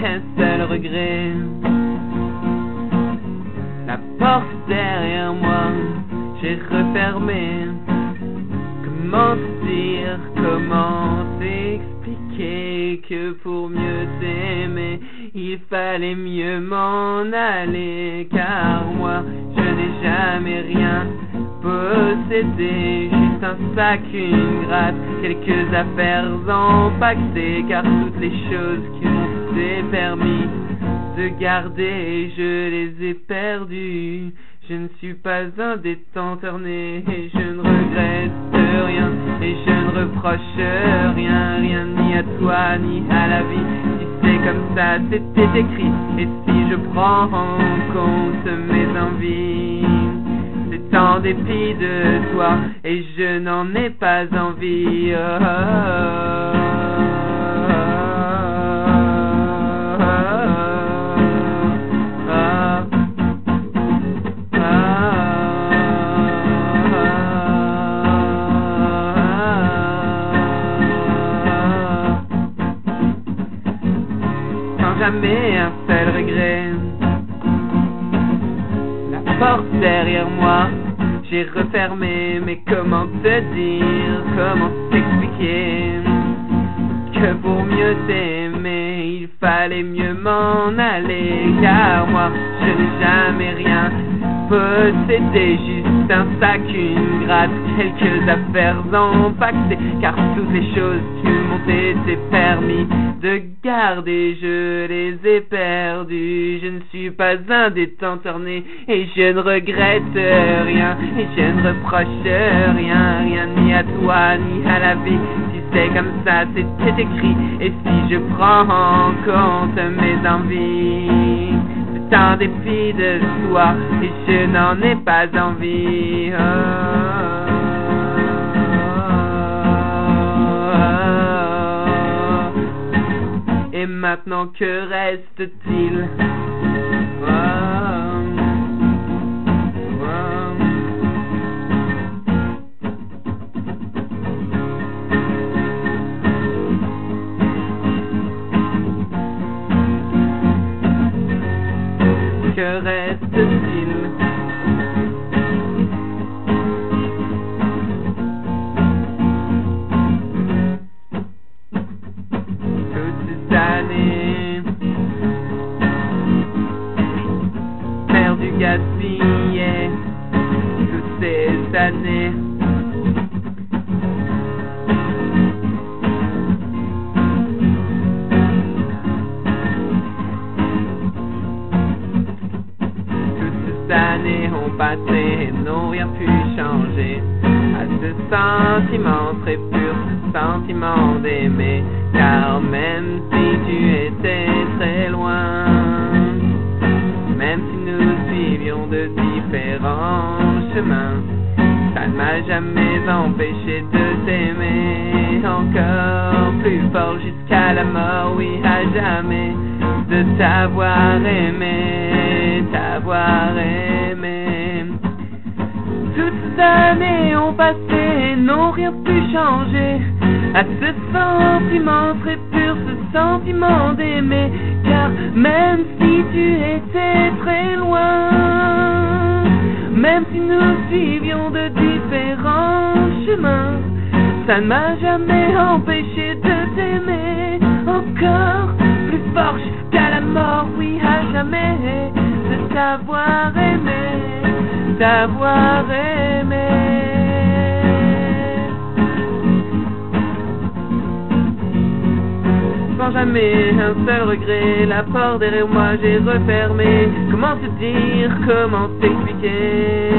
un seul regret. La porte derrière moi, j'ai refermé. Comment dire, comment t'expliquer que pour mieux t'aimer, il fallait mieux m'en aller. Car moi, je n'ai jamais rien possédé, juste un sac, une gratte, quelques affaires empaquetées. Car toutes les choses qui m'ont été permis de garder, je les ai perdues. Je ne suis pas un détenteur né, et je ne regrette rien, et je ne reproche rien, rien ni à toi ni à la vie. Si c'est comme ça, c'était écrit, et si je prends en compte mes envies, c'est en dépit de toi, et je n'en ai pas envie. Jamais un seul regret. La porte derrière moi, j'ai refermé. Mais comment te dire, comment t'expliquer que pour mieux t'aimer, il fallait mieux m'en aller. Car moi, je n'ai jamais rien possédé, juste un sac, une gratte, quelques affaires empaquetées. Car toutes les choses qui m'ont été permis de garder, je les ai perdues. Je ne suis pas un détenteur né, et je ne regrette rien, et je ne reproche rien, rien ni à toi ni à la vie. Si c'est comme ça, c'était écrit, et si je prends en compte mes envies, c'est un dépit de soi, et je n'en ai pas envie. Et maintenant que reste-t-il? Que reste-t-il? Perdu, gaspillé toutes ces années. Toutes ces années ont passé et n'ont rien pu changer à ce sentiment très pur, ce sentiment d'aimer. Car même si tu étais très loin, même si nous suivions de différents chemins, ça ne m'a jamais empêché de t'aimer encore plus fort jusqu'à la mort, oui, à jamais, de t'avoir aimé, t'avoir aimé. Toutes ces années ont passé et n'ont rien pu changer à ce sentiment très pur, ce sentiment d'aimer. Car même si tu étais très loin, même si nous suivions de différents chemins, ça ne m'a jamais empêché de t'aimer encore plus fort jusqu'à la mort, oui, à jamais, de t'avoir aimé, t'avoir aimé. Sans jamais un seul regret, la porte derrière moi j'ai refermé. Comment te dire, comment t'expliquer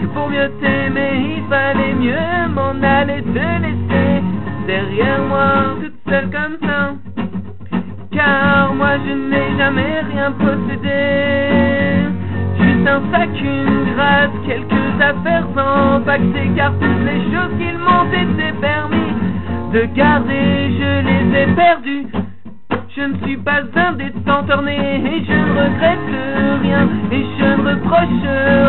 que pour mieux t'aimer il fallait mieux m'en aller, te laisser derrière moi toute seule comme ça. Car moi je n'ai jamais rien possédé, juste un sac, une gratte, quelques affaires empaquetées. Car toutes les choses qu'ils m'ont été permis de garder, je les ai perdues. Je ne suis pas un détenteur né, et je ne regrette rien, et je ne reproche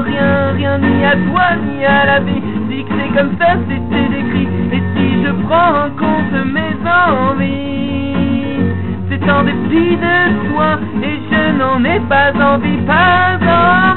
rien, rien ni à toi ni à la vie. Dis que c'est comme ça, c'était écrit, et si je prends en compte mes envies, c'est en dépit de toi, et je n'en ai pas envie, pas envie.